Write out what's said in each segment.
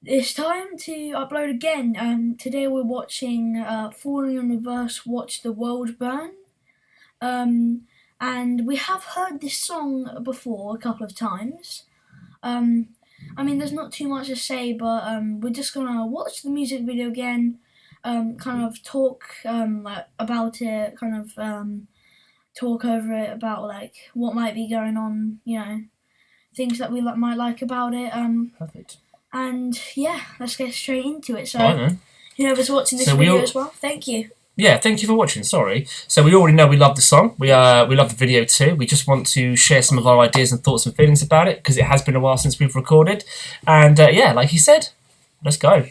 It's time to upload again. Today we're watching Falling in Reverse, Watch the World Burn. And we have heard this song before a couple of times. There's not too much to say, but we're just gonna watch the music video again, kind of talk about it, talk over it, about what might be going on, things that we might like about it. Perfect. And yeah, let's get straight into it. So, Right, then. whoever's watching this video as well, thank you. Yeah, thank you for watching. Sorry. So we already know we love the song. We love the video too. We just want to share some of our ideas and thoughts and feelings about it because it has been a while since we've recorded. And yeah, like you said, let's go.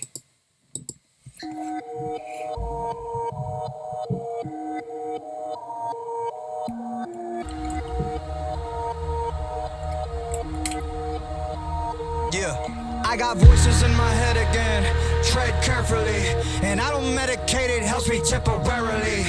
I got voices in my head again, tread carefully, and I don't medicate, it helps me temporarily.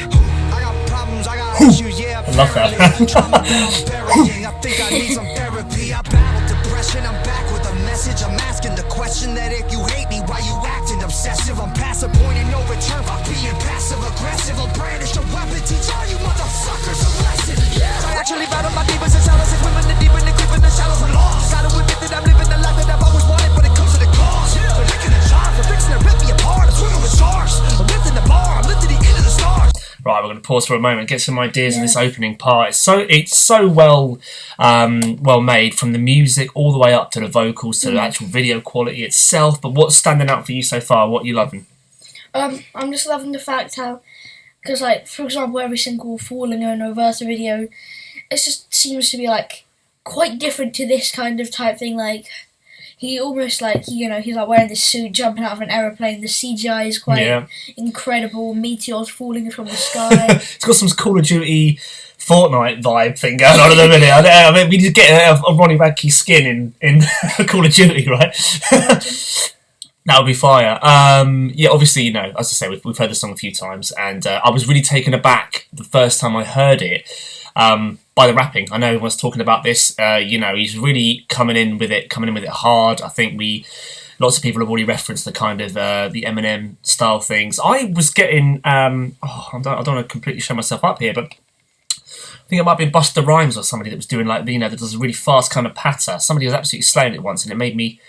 I got problems, I got issues, yeah, apparently. Trauma that I'm burying, I think I need some therapy. I battle depression, I'm back with a message. I'm asking the question that if you hate me, why you acting obsessive? I'm past a point and no return by being passive aggressive. I'll brandish a weapon, teach all you motherfuckers a lesson. I actually battle my demons and shadows, and women the deep and the creep in the shallows. I'm lost. Gotta admit that I'm living the life that I've always wanted, but it comes to the cost. They're licking the jar, they're fixing to rip me apart. I'm swimming with sharks, I'm lifting the bar, I'm lifting the end of the stars. Right, we're going to pause for a moment, get some ideas of this opening part. It's so well made, from the music all the way up to the vocals to the actual video quality itself. But what's standing out for you so far? What are you loving? I'm just loving the fact how, because for example, every single Falling in Reverse video, it just seems to be quite different to this kind of type thing. He almost he's wearing this suit, jumping out of an aeroplane. The CGI is quite incredible. Meteors falling from the sky. It's got some Call of Duty Fortnite vibe thing going on in a minute. I mean, we just get a Ronnie Radke skin in Call of Duty, right? That would be fire. Yeah, obviously, as I say, we've heard the song a few times, and I was really taken aback the first time I heard it. By the rapping. I know everyone's talking about this. He's really coming in with it hard. I think lots of people have already referenced the kind of the Eminem style things. I was getting, I don't want to completely show myself up here, but I think it might be Busta Rhymes or somebody that was doing that does a really fast kind of patter. Somebody was absolutely slaying it once, and it made me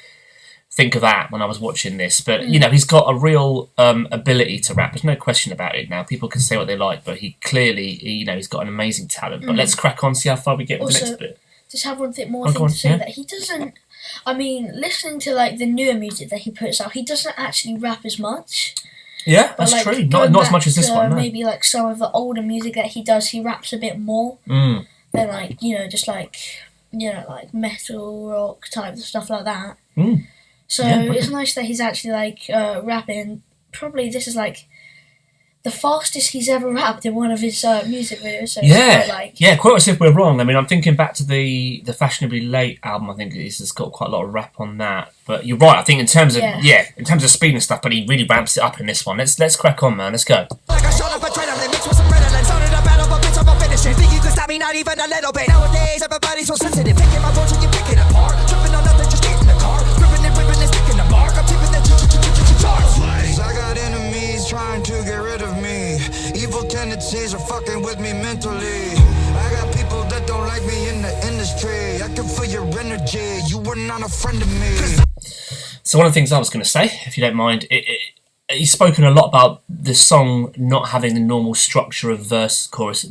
think of that when I was watching this. But he's got a real ability to rap. There's no question about it. Now people can say what they like, but he clearly he's got an amazing talent. But let's crack on, see how far we get with the next bit. Just have one thing more to say, that he doesn't, listening to the newer music that he puts out, he doesn't actually rap as much. Yeah, that's true. Not as much as this one. No. Maybe some of the older music that he does, he raps a bit more than metal rock type stuff like that. So it's nice that he's actually rapping. Probably this is the fastest he's ever rapped in one of his music videos. So quite as if we're wrong. I mean, I'm thinking back to the Fashionably Late album. I think it's got quite a lot of rap on that. But you're right. I think in terms of speed and stuff, but he really ramps it up in this one. Let's crack on, man. Let's go. Think you could stop me, not even a little bit. Nowadays, everybody's so sensitive. Picking my words and you picking apart. Tripping on nothing, just get in the car. Ripping and sticking the mark. I'm tipping the charts. I got enemies trying to get rid of me. Evil tendencies are fucking with me mentally. I got people that don't like me in the industry. I can feel your energy. You were not a friend of me. So one of the things I was going to say, if you don't mind, he's spoken a lot about the song not having the normal structure of verse, chorus,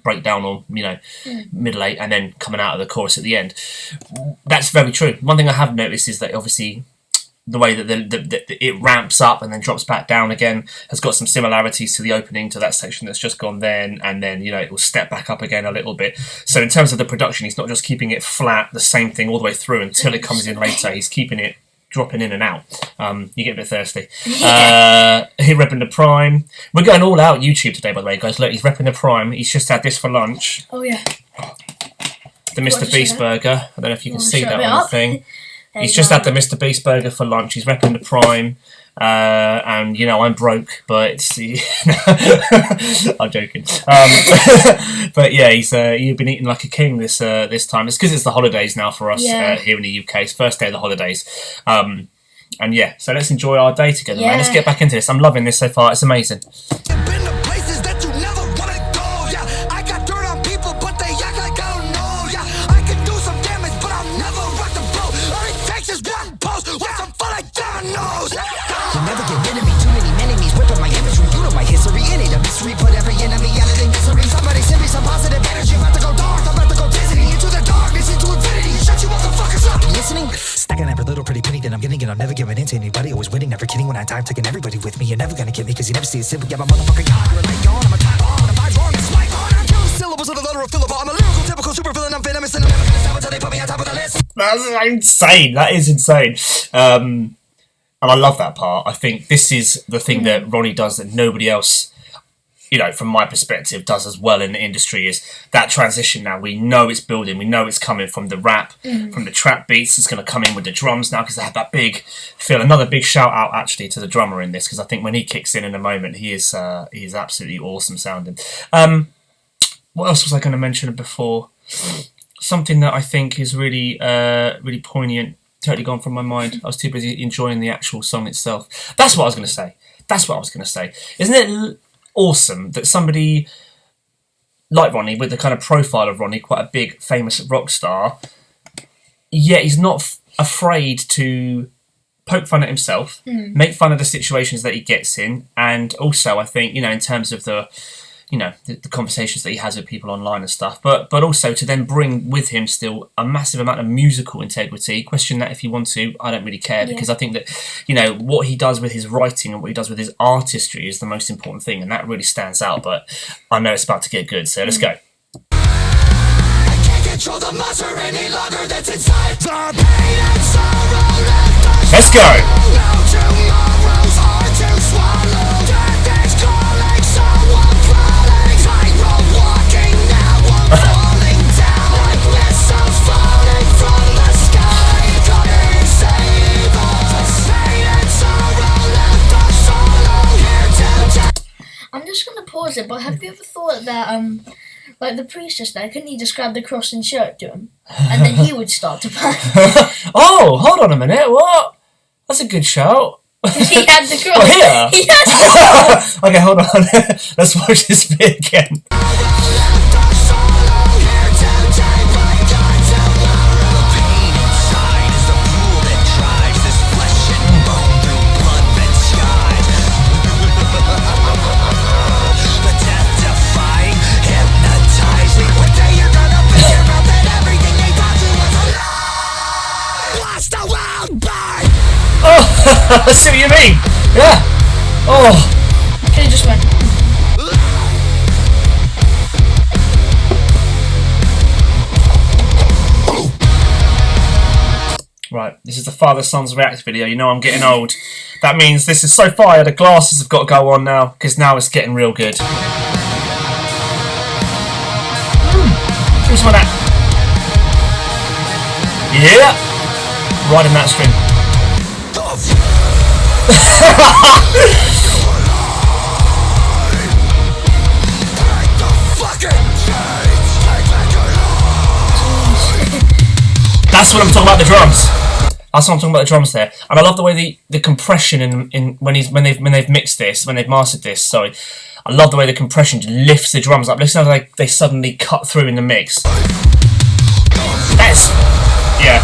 breakdown, or middle eight, and then coming out of the chorus at the end. That's very true. One thing I have noticed is that obviously the way that it ramps up and then drops back down again has got some similarities to the opening, to that section that's just gone then, and then it will step back up again a little bit. So in terms of the production, he's not just keeping it flat, the same thing all the way through until it comes in later. He's keeping it dropping in and out. You get a bit thirsty. He repping the Prime. We're going all out YouTube today, by the way, guys. Look, he's repping the Prime. He's just had this for lunch. Oh yeah. The Mr. Beast burger. I don't know if you can see that on the thing. He's just had the Mr. Beast burger for lunch. He's repping the Prime. And I'm broke, but I'm joking. But yeah, you've been eating like a king this time. It's because it's the holidays now for us here in the UK. It's first day of the holidays. And yeah, so let's enjoy our day together, man. Let's Yeah. get back into this. I'm loving this so far. It's amazing. Been to places that you never wanna go. Yeah, I got dirt on people, but they act like I don't know. Yeah, I can do some damage, but I'll never rock the boat. All it takes is one post with some fun like dominoes. You'll never get rid of me. Too many enemies whipping my imagery. You know my history. It ain't a mystery. Put every enemy out of their misery. Somebody send me some positive energy. I'm about to go dark. I'm about to go dizzy into the darkness, into infinity. Shut you motherfuckers up. Listening? Stacking every little pretty penny that I'm getting, and I'm never giving in to anybody. Always winning, never kidding. When I die, I'm taking everybody with me. You're never gonna get me, cause you never see it simple. Yeah, my motherfucker yawn. You're a light yawn. I'm a time bomb. I'm a vibe wrong. It's my on. I'm killing syllables of the letter of Philip. I'm a lyrical, typical super villain. I'm venomous, and I'm never gonna stop until they put me on top of the list. That's insane. That is insane. And I love that part. I think this is the thing that Ronnie does that nobody else, you know, from my perspective, does as well in the industry, is that transition now. We know it's building. We know it's coming from the rap, from the trap beats. It's going to come in with the drums now because they have that big feel. Another big shout out actually to the drummer in this, because I think when he kicks in a moment, he is absolutely awesome sounding. What else was I going to mention before? Something that I think is really really poignant. Totally gone from my mind. I was too busy enjoying the actual song itself. That's what I was going to say. Isn't it awesome that somebody like Ronnie, with the kind of profile of Ronnie, quite a big famous rock star, yet he's not afraid to poke fun at himself, make fun of the situations that he gets in, and also I think, you know, in terms of the conversations that he has with people online and stuff, but also to then bring with him still a massive amount of musical integrity. Question that if you want to, I don't really care, because I think that, you know, what he does with his writing and what he does with his artistry is the most important thing, and that really stands out. But I know it's about to get good, so let's go. I can't control the monster any longer that's inside. The pain and sorrow left us. Let's go. No tomorrow's hard to swallow. Death is calling, so I'm crawling. Tightrope walking, now I'm falling down. Like missiles falling from the sky. Come and save us. Pain and sorrow left us all here to die. I'm just gonna pause it, but have you ever thought that like the priest just there, couldn't he just grab the cross and show it to him, and then he would start to pray? Oh, hold on a minute. What? That's a good shout. He had the cross. Oh, here? He had the cross. Okay, hold on. Let's watch this bit again. Left us all here to die by God tomorrow. Pain inside is the fuel that drives this flesh and bone through blood-red skies. The death-defying, hypnotizing. One day you're gonna figure out that everything they taught you was a lie. Watch the world burn. Oh, I see what you mean. Yeah. Oh. Could have just went. Right, this is the Father Sons React video. You know I'm getting old. That means this is so fire, the glasses have got to go on now, because now it's getting real good. Give me some of that. Yeah! Riding that string. That's what I'm talking about, the drums. That's what I'm talking about, the drums there. And I love the way the compression in when they've mixed this, when they've mastered this, sorry. I love the way the compression just lifts the drums up. Listen how they suddenly cut through in the mix. That's, yeah.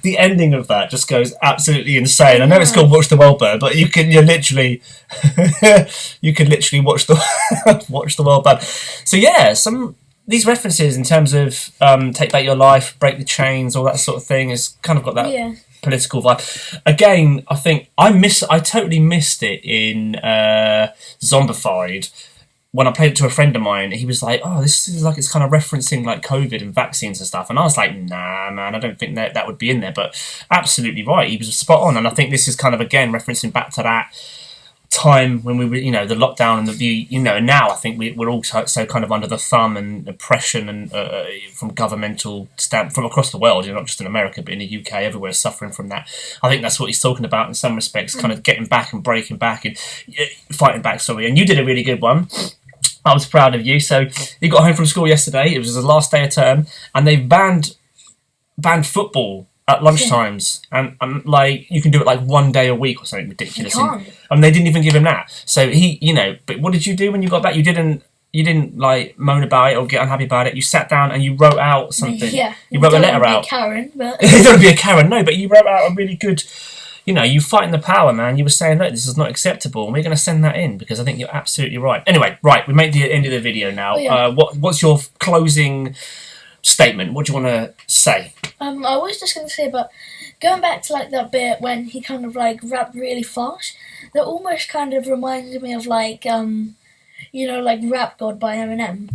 The ending of that just goes absolutely insane. I know it's called Watch the World Burn, but you can literally watch the world burn. So yeah, these references in terms of Take Back Your Life, Break the Chains, all that sort of thing has kind of got that political vibe. Again, I think I totally missed it in Zombified. When I played it to a friend of mine, he was like, "Oh, this is like it's kind of referencing like COVID and vaccines and stuff." And I was like, "Nah, man, I don't think that would be in there." But absolutely right, he was spot on. And I think this is kind of again referencing back to that time when we were, you know, the lockdown and the you know, now I think we're all so kind of under the thumb and oppression and from governmental stamp from across the world, you know, not just in America but in the UK, everywhere is suffering from that. I think that's what he's talking about in some respects, kind of getting back and breaking back and fighting back. Sorry, and you did a really good one. I was proud of you. So you got home from school yesterday. It was the last day of term, and they've banned football at lunchtimes, and like you can do it like one day a week or something ridiculous. And they didn't even give him that. So he, you know, but what did you do when you got back? You didn't like moan about it or get unhappy about it. You sat down and you wrote out something. Yeah, you wrote a letter out. Karen, but you don't want to be a Karen, no, but you wrote out a really good. You know, you fighting the power, man. You were saying, look, this is not acceptable, and we're going to send that in because I think you're absolutely right. Anyway, right, we made the end of the video now. What's your closing statement? What do you want to say? I was just going to say, but going back to like that bit when he kind of like rapped really fast, that almost kind of reminded me of like, you know, like Rap God by Eminem.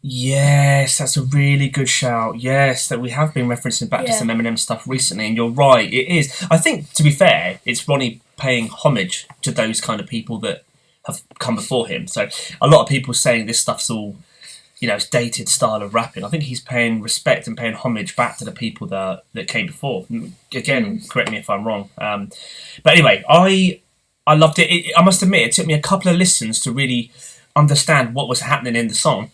Yes, that's a really good shout. Yes, that we have been referencing back to some Eminem stuff recently, and you're right, it is. I think, to be fair, it's Ronnie paying homage to those kind of people that have come before him. So a lot of people saying this stuff's all, you know, it's dated style of rapping. I think he's paying respect and paying homage back to the people that came before. Again, correct me if I'm wrong. But anyway, I loved it. I must admit, it took me a couple of listens to really understand what was happening in the song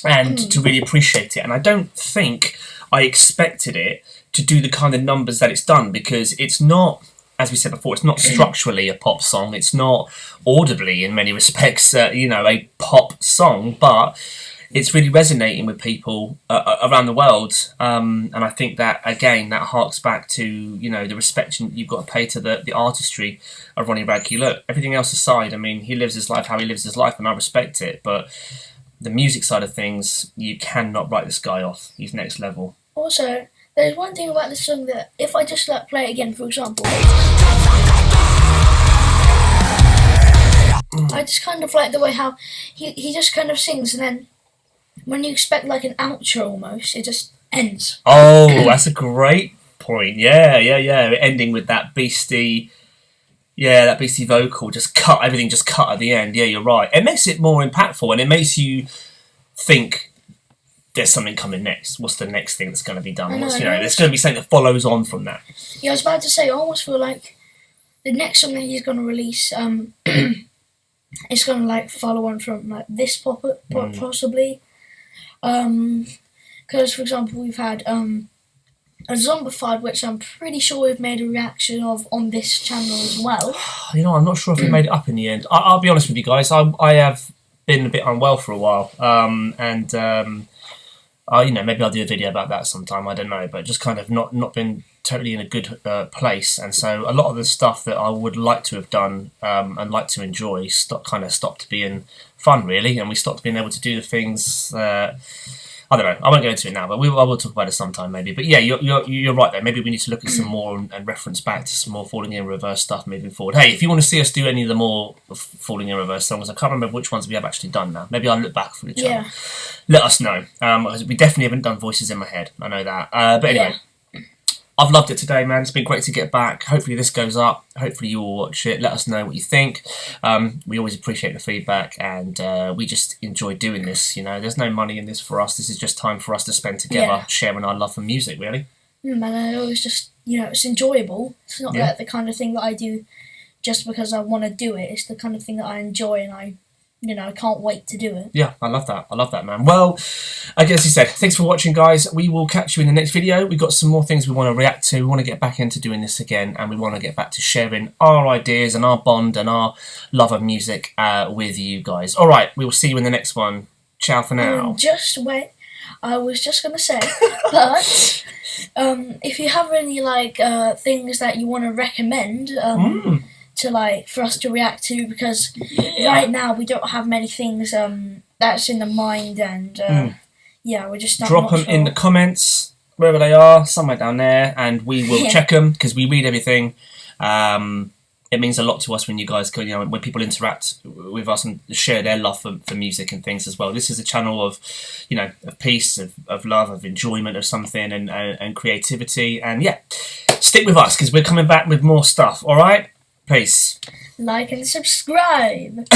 and to really appreciate it. And I don't think I expected it to do the kind of numbers that it's done, because it's not, as we said before, it's not structurally a pop song. It's not audibly, in many respects, you know, a pop song, but it's really resonating with people around the world, and I think that, again, that harks back to, you know, the respect you've got to pay to the artistry of Ronnie Radke. Look, everything else aside, I mean, he lives his life how he lives his life, and I respect it, but the music side of things, you cannot write this guy off. He's next level. Also, there's one thing about this song that, if I just like play it again, for example, I just kind of like the way how he just kind of sings, and then when you expect like an outro almost, it just ends. Oh, that's a great point. Yeah. Ending with that beastie, that beastie vocal, everything just cut at the end. Yeah, you're right. It makes it more impactful, and it makes you think there's something coming next. What's the next thing that's going to be done? There's going to be something that follows on from that. Yeah, I was about to say, I almost feel like the next song that he's going to release, it's going to like follow on from like this possibly. Because, for example, we've had a Zombified, which I'm pretty sure we've made a reaction of on this channel as well. You know, I'm not sure if we made it up in the end. I'll be honest with you guys, I have been a bit unwell for a while, and you know, maybe I'll do a video about that sometime, I don't know, but just kind of not been totally in a good place, and so a lot of the stuff that I would like to have done and like to enjoy stopped being fun, really, and we stopped being able to do the things I don't know, I won't go into it now, but I will talk about it sometime maybe. But yeah, you're right there. Maybe we need to look at some more and reference back to some more Falling in Reverse stuff moving forward. Hey, if you want to see us do any of the more Falling in Reverse songs, I can't remember which ones we have actually done now. Maybe I'll look back through the channel. Let us know. We definitely haven't done Voices in My Head, I know that. But anyway, I've loved it today, man. It's been great to get back. Hopefully this goes up. Hopefully you will watch it. Let us know what you think. We always appreciate the feedback, and we just enjoy doing this. You know, there's no money in this for us. This is just time for us to spend together, sharing our love for music, really. And I always just, you know, it's enjoyable. It's not like the kind of thing that I do just because I want to do it. It's the kind of thing that I enjoy, and I can't wait to do it. Yeah, I love that, man. Well, I guess you said, thanks for watching, guys. We will catch you in the next video. We've got some more things we want to react to. We want to get back into doing this again, and we want to get back to sharing our ideas and our bond and our love of music with you guys. All right, we will see you in the next one. Ciao for now. Just wait. I was just going to say, but if you have any things that you want to recommend, to for us to react to, because right now we don't have many things that's in the mind, and we're just not drop them in the comments wherever they are, somewhere down there, and we will check them, because we read everything. It means a lot to us when you guys go, when people interact with us and share their love for music and things as well. This is a channel of, of peace, of love, of enjoyment of something, and creativity, and stick with us, because we're coming back with more stuff. All right. Peace. like and subscribe.